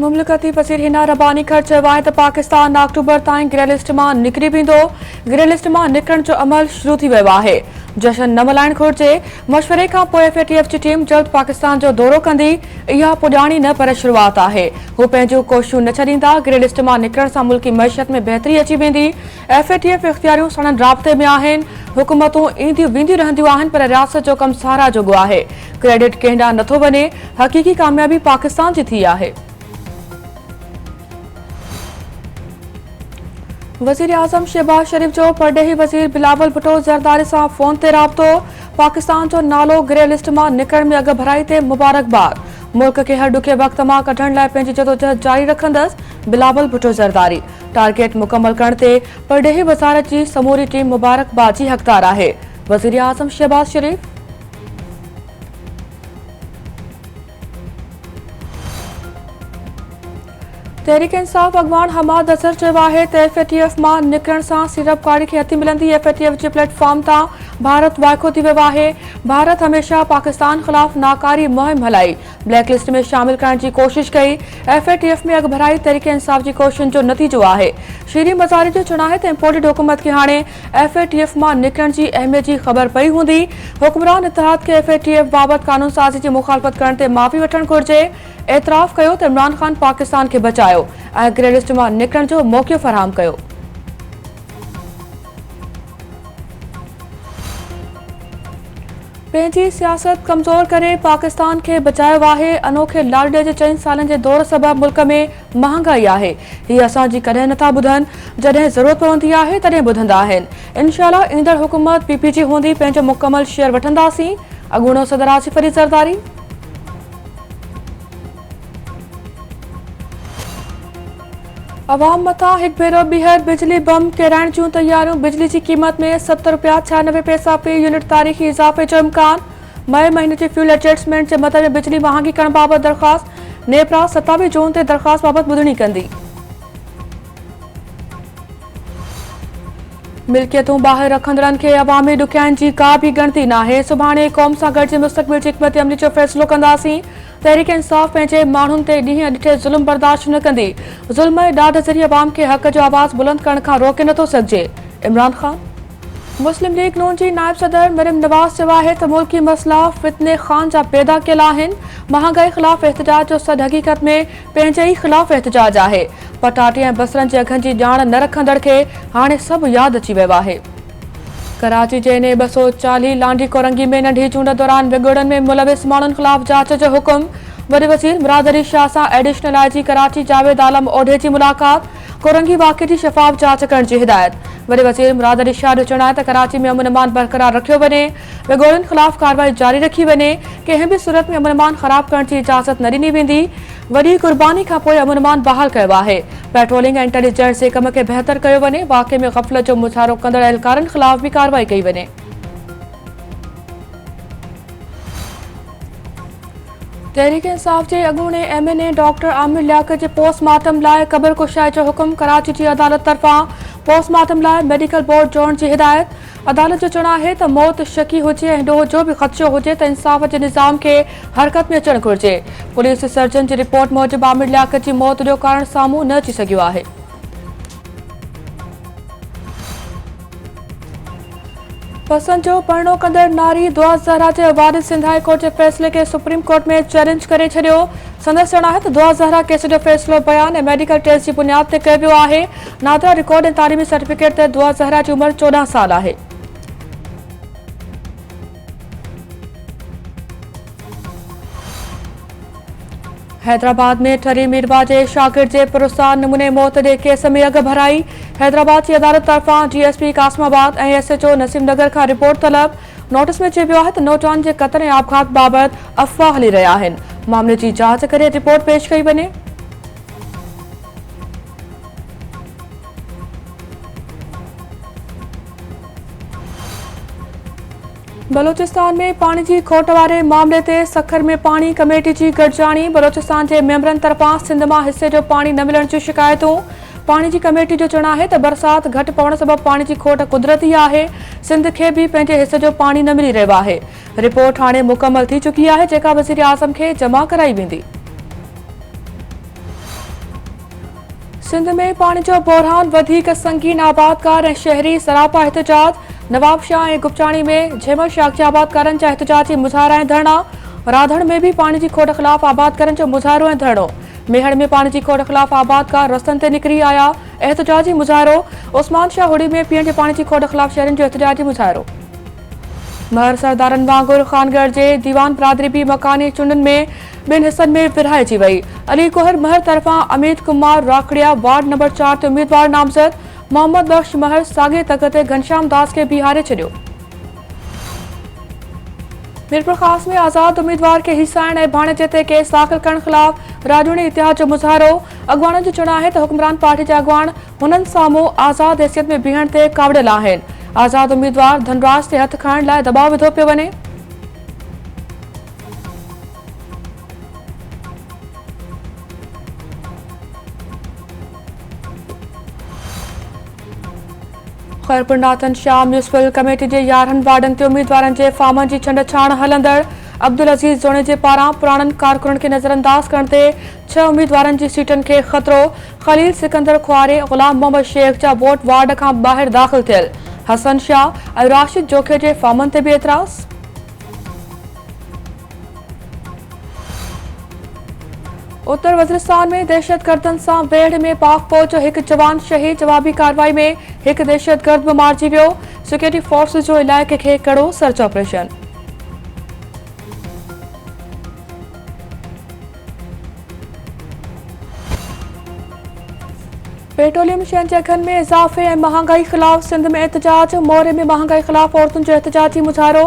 मुमलिकती वज़ीर हिना रबानी खर चयो आहे त पाकिस्तान अक्टूबर ताईं ग्रे लिस्ट मां निकिरी वेंदो। ग्रे लिस्ट मां निकिरण जो अमल शुरू थी वियो आहे। जशन न मल्हाइण घुरिजे। मशवरे खां पोइ FATF जी टीम जल्द पाकिस्तान जो दौरो कंदी। इहा पुॼाणी न पर शुरूआत आहे। हू पंहिंजूं कोशिशूं न छॾींदा। ग्रे लिस्ट मां निकिरण सां मुल्की मईशत में बहितरी अची वेंदी। FATF इख़्तियारियूं साणनि राब्ते में आहिनि। हुकूमतूं ईंदियूं वेंदियूं रहंदियूं आहिनि पर रियासत जो कमु सहारा जोॻो आहे। क्रेडिट कंहिं ॾांहुं नथो वञे। हक़ीक़ी कामयाबी पाकिस्तान जी थी आहे। वज़ीर आज़म शहबाज शरीफ जो परडेही वज़ीर बिलावल भुट्टो ज़रदारी सां फ़ोन ते राब्तो। पाकिस्तान जो नालो ग्रे लिस्ट मां निकिरण में अॻु भराई ते मुबारकबाद। मुल्क खे हर ॾुखे वक़्त मां कढण लाइ पंहिंजी जदोजहद जारी रखंदसि। बिलावल भुट्टो ज़रदारी टारगेट मुकमल करण ते परडेही वज़ारत जी समूरी टीम मुबारकबाद जी हक़दार आहे। वज़ीर आज़म शहबाज शरीफ तहरीक इंसाफ अॻवान हमाद अज़हर चयो आहे त FATF मां निकिरण सां सीरपकारी खे हथी मिलंदी। FATF जे प्लेटफॉर्म तां भारत वाइको थी वियो आहे। भारत हमेशह पाकिस्तान ख़िलाफ़ नाकारी मुहिम हलाई, ब्लैक लिस्ट में शामिल करण जी कोशिश कई। FATF में अॻु भराई तहरीक इंसाफ जी कोशिशुनि जो नतीजो आहे। शीरी मज़ारी जो चवणु आहे त इम्पोर्टेड हुकूमत खे हाणे FATF मां निकिरण जी अहमियत जी ख़बर पई हूंदी। हुक्मरान इत्तेहाद खे FATF बाबति कानून साज़ी जी मुखालफ़त करण ते माफ़ी वठणु घुरिजे। एतराफ़ कयो त इमरान ख़ान पाकिस्तान खे बचायो ऐं ग्रे लिस्ट मां निकिरण जो मौक़ो फ़राहम कयो। पंहिंजी सियासत कमज़ोर करे पाकिस्तान खे बचायो आहे। अनोखे लाॾे जे 4 सालनि जे दौर सबबि मुल्क में महांगाई आहे। हीअ असांजी कॾहिं नथा ॿुधनि। जॾहिं ज़रूरत पवंदी आहे तॾहिं ॿुधंदा आहिनि। इंशाअल्लाह ईंदड़ हुकूमत PPG हूंदी पंहिंजो मुकमल शेयर वठंदासीं। अॻूणो सदर आसिफ अली ज़रदारी। अवाम मथां हिकु भेरो ॿीहर बिजली बम किराइण जूं तैयारियूं। बिजली की क़ीमत में 70 रुपया 96 पैसा फी यूनिट तारीख़ी इज़ाफ़े जो इम्कान। मई महीने जे फ्यूल एडजस्टमेंट जे मद में बिजली महांगी करण बाबति दरख़्वास्त। नेपरा 27 जून ते दरख़्वास्त बाबति ॿुधणी कंदी। मिल्कियतूं ॿाहिरि रखंदड़नि खे अवामी ॾुखियाईनि जी का बि ॻणती नाहे। सुभाणे क़ौम सां गॾिजी मुस्तक़बिल जी हिकमत अमली जो फ़ैसिलो कंदासीं। तहरीक इंसाफ पंहिंजे माण्हुनि ते ॾींहं ॾिठे ज़ुल्म बर्दाश्त न कंदी। ज़ुल्म ऐं ॾाढ ज़रिए अवाम खे हक़ जो आवाज़ बुलंद करण खां रोके नथो सघिजे। इमरान ख़ान मुस्लिम लीग नून जी नायब सदर मरियम नवाज़ चयो आहे त मुल्की मसइला फितने ख़ान जा पैदा कयल आहिनि। महांगाई ख़िलाफ़ एहतजाज जो सॾु हक़ीक़त में पंहिंजे ई ख़िलाफ़ एहतजाज आहे। पटाटे ऐं बसरनि जे अघनि जी ॼाण न रखंदड़ खे हाणे सभु यादि अची वियो आहे। कराची जे ने 240 लांडी कोरंगी में नंढी चूंड दौरान विगोड़नि में मुलविस माण्हुनि ख़िलाफ़ जांच जो हुकुम। वॾे वज़ीर मुराद अली शाह सां एडिशनल IG कराची जावेद आलम ओढे जी मुलाक़ात। कोरंगी वाक़े जी शफ़ाफ़ जांच करण जी हिदायत। वॾे वज़ीर मुराद अली शाह जो चवणु आहे त कराची में अमन अमान बरक़रार रखियो वञे। विगोड़नि ख़िलाफ़ कार्रवाई जारी रखी वञे। कंहिं बि सूरत में अमन अमान ख़राब करण जी इजाज़त न ॾिनी वेंदी। वॾी क़ुर्बानी खां पोइ अमन अमान बहाल कयो आहे। पेट्रोलिंग ऐं इंटेलिजेंस जे कम खे बहितर कयो वञे। वाक़े में ग़फ़लत जो मुज़ाहिरो कंदड़ एहलकारनि ख़िलाफ़ बि कार्रवाई कई वञे। तहरीक इंसाफ जे अॻूणे MNA डॉक्टर आमिर लियाकत जे पोस्टमार्टम लाइ क़बर कुशाई जो हुकुम। कराची जी अदालत तरफ़ां पोस्टमार्टम लाइ मेडिकल बोर्ड जोड़ण जी हिदायत। अदालत जो चवणु आहे त मौत शकी हुजे ऐं ॾोह जो बि ख़दशो हुजे त इंसाफ़ जे निज़ाम खे हरकत में अचणु घुरिजे। पुलिस सर्जन जी रिपोर्ट मूजिबि आमिर लियाकत जी मौत जो कारण साम्हूं न अची सघियो आहे। पसंद जो परणो कंदड़ नारी दुआ ज़हरा जे वारिस सिंध हाई कोर्ट जे फ़ैसिले खे सुप्रीम कोर्ट में चैलेंज करे छॾियो। संदसि चवणु आहे त दुआ ज़हरा केस जो फ़ैसिलो बयान ऐं मेडिकल टेस्ट जी बुनियाद ते कयो वियो आहे। नादरा रिकॉर्ड ऐं तालीमी सर्टिफिकेट ते दुआ ज़हरा जी उमिरि 14 साल आहे। हैदराबाद में ठरी मीरवा जे शागिर्द जे पुरस्कार नमूने मौत जे केस में अॻु भराई। हैदराबाद जी अदालत तरफ़ां DSP कासमाबाद ऐं SHO नसीमनगर खां रिपोर्ट तलब। नोटिस में चयो वियो आहे त नौजवान जे क़त्ल ऐं आपघात बाबति अफ़वाह हली रहिया आहिनि। मामले जी जांच करे रिपोर्ट पेश कई वञे। बलोचिस्तान में पानी जी खोट वारे मामले ते सखर में पानी कमेटी जी गॾिजाणी। बलोचिस्तान जे मेंबरनि तरफ़ां सिंध मां हिसे जो पानी न मिलण जूं शिकायतूं। पानी जी कमेटी जो चवणु आहे त बरसात घटि पवण सबबि पानी जी खोट कुदरती आहे। सिंध खे बि पंहिंजे हिसे जो पानी न मिली रहियो आहे। रिपोर्ट हाणे मुकमल थी चुकी आहे जेका वज़ीर आज़म खे जमा कराई वेंदी। सिंध में पानी जो बहरान वधीक संगीन आबादकार ऐं शहरी सरापा एहतजाज। नवाब शाह ऐं गुपचाणी में झेमल शाख जे आबादकारनि जा एहतजाजी मुज़ाहरा ऐं धरना। राधड़ में भी पानी की खोट खिलाफ आबादकारनि जो मुज़ाहरो ऐं धरनो। मेहड़ में पानी की खोट खिलाफ आबादकार रस्तनि ते निकिरी आया, एहतजाजी मुज़ाहरो। उस्मान शाह हुड़ी में पीअण जे पानी की खोट खिलाफ शहरनि जो एहतजाजी मुज़ाहरो। महर सरदारनि वांगुर खानगढ़ जे दीवान बिरादरी भी मकानी चूंडनि में बिन हिस्सनि में विरहाइजी वई। अली कोहर महर तरफां अमित कुमार राखड़िया वार्ड नंबर 4 ते उम्मीदवार नामज़द। मोहम्मद बख्श महर साॻे तक ते घनश्याम दास के बीहारे छॾियो। मीरपुर ख़ास में आज़ाद उम्मीदवार के हिसाइण ऐं भाणेजे ते केस दाख़िल करण ख़िलाफ़ राजूनी इतिहाद जो मुज़ाहरो। अॻवाननि जो चवणु आहे त हुक्मरान पार्टी जा अॻवान हुननि साम्हूं आज़ाद हैसियत में बीहण ते कावड़ियल आहिनि। आज़ाद उम्मीदवार धनराज ते हथ खणण लाइ दबाव विधो पियो वञे। खैरपुर नाथन शाह म्यूनिसिपल कमेटी जे 11 वार्डनि ते उम्मीदवारनि जे फार्मनि जी छंड छाण हलंदड़। अब्दुल अज़ीज़ जोणे जे पारां पुराणनि कारकुननि खे नज़रअंदाज करण ते 6 उम्मीदवारनि जी सीटनि खे ख़तरो। ख़लील सिकंदर खुआरे ग़ुलाम मोहम्मद शेख जा वोट वार्ड खां ॿाहिरि दाख़िल थियल। हसन शाह ऐं राशिद जोखे जे फार्मनि ते बि एतिराज़। उत्तर वज़ीरिस्तान में दहशतगर्दनि सां वेढ़ में पाक फ़ौज जो हिकु जवान शहीद। जवाबी कार्रवाई में हिकु दहशतगर्द बि मारिजी वियो। सिक्योरिटी फोर्सिस जो इलाइक़े खे कड़ो सर्च ऑपरेशन। पेट्रोलियम शयुनि जे अघनि में इज़ाफ़े ऐं महांगाई ख़िलाफ़ सिंध में एहतजाज। मोरे में महांगाई ख़िलाफ़ औरतुनि जो एहतजाजी मुज़ाहरो।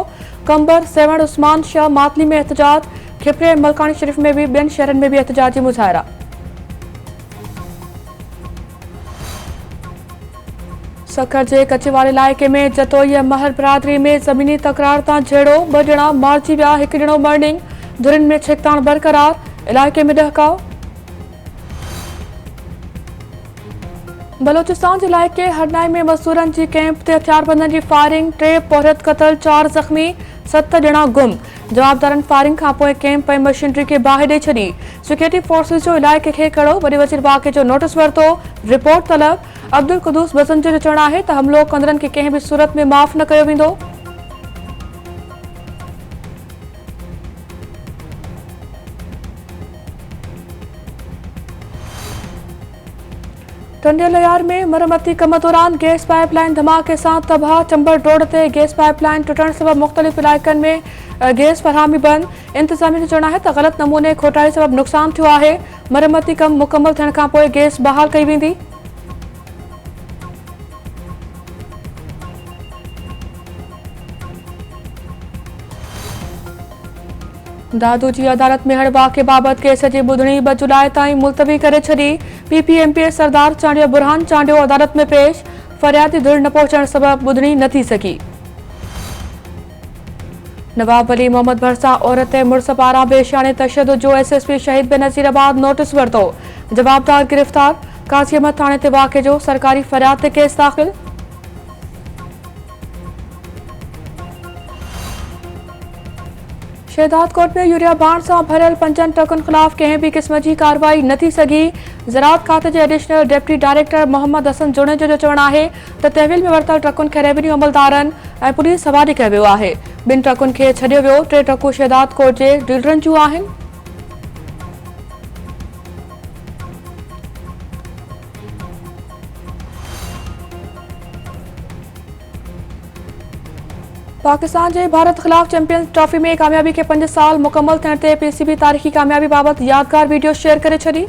कंबर, सेवण, उस्मान शाह, मातली में एहतजाज। खिपरे ऐं मलकानी शरीफ़ में भी ॿियनि शहरनि में भी एहतजाजी मुज़ाहरा। सखर जे कचेवाल इलाइक़े में जतोई ऐं महर बिरादरी में ज़मीनी तकरार तां झेड़ो। 2 ॼणा मारिजी विया, 1 ॼणो मर्निंग। धुरिन में छिकताण बरक़रार, इलाइक़े में ॾहकाउ। बलोचिस्तान जे इलाइक़े हरनाई में मज़दूरनि जी कैंप ते हथियारबंदनि जी फायरिंग। 3 पोहरत क़तल, 4 ज़ख़्मी, 7 ॼणा गुम। जवाबदारनि फायरिंग खां पोइ कैंप ऐं मशीनरी खे बाहि ॾेई छॾी। सिक्योरिटी फोर्सिस जो इलाइक़े खे कड़ो। वॾे वज़ीर वाक़े जो नोटिस वरितो। रिपोर्ट तलब। अब्दुल कुदूस बसंजर जो चवणु आहे त हमिलो कंदड़नि खे कंहिं बि सूरत में माफ़ न कयो वेंदो। टंडियालयार में मरम्मती कम दौरान गैस पाइपलाइन धमाके सां तबाह। चंबल रोड ते गैस पाइपलाइन टुटण सबबि मुख़्तलिफ़ इलाइक़नि में गैस फरहामी बंद। इंतज़ामिया जो चवणु आहे त ग़लत नमूने खोटाई सबबि नुक़सान थियो आहे। मरम्मती कम मुकमल थियण खां पोइ गैस बहाल कई वेंदी। दादू जी अदालत मेहड़ वाक़े बाबति केस जी ॿुधणी 2 जुलाई ताईं मुलतवी करे छॾी। PPMP सरदार चांडियो बुरहान चांडियो अदालत में पेश। फरियादी धुर न पहुचण सबबि ॿुधणी न थी सघी। नवाब अली मोहम्मद भरसा औरत ऐं मुड़ुस पारां बेशियाने तशद्दुद जो SSP शहीद बेनज़ीराबाद नोटिस वरितो। जवाबदार गिरफ़्तार। काज़ी अहमद थाणे ते वाक़े जो सरकारी फरियाद ते केस दाख़िल। शहदाद कोट में यूरिया बाण सां भरियल 5 ट्रकुनि ख़िलाफ़ कंहिं बि क़िस्म जी कार्रवाई न थी सघी। ज़राअत खाते जे additional deputy director Mohammad Hassan Junejo जो चवणु आहे त तहवील में वरितल ट्रकुनि खे रेवेन्यू अमलदारनि ऐं पुलिस हवाले कयो वियो आहे। 2 ट्रकुनि खे छॾियो वियो। 3 ट्रकूं शहदाद कोट जे डीलरनि जूं आहिनि। पाकिस्तान जे भारत ख़िलाफ़ चैंपियंस ट्रॉफी में कामयाबी के 5 साल मुकम्मल थियण ते PCB तारीख़ी कामयाबी बाबति यादगार वीडियो शेयर करे छॾी।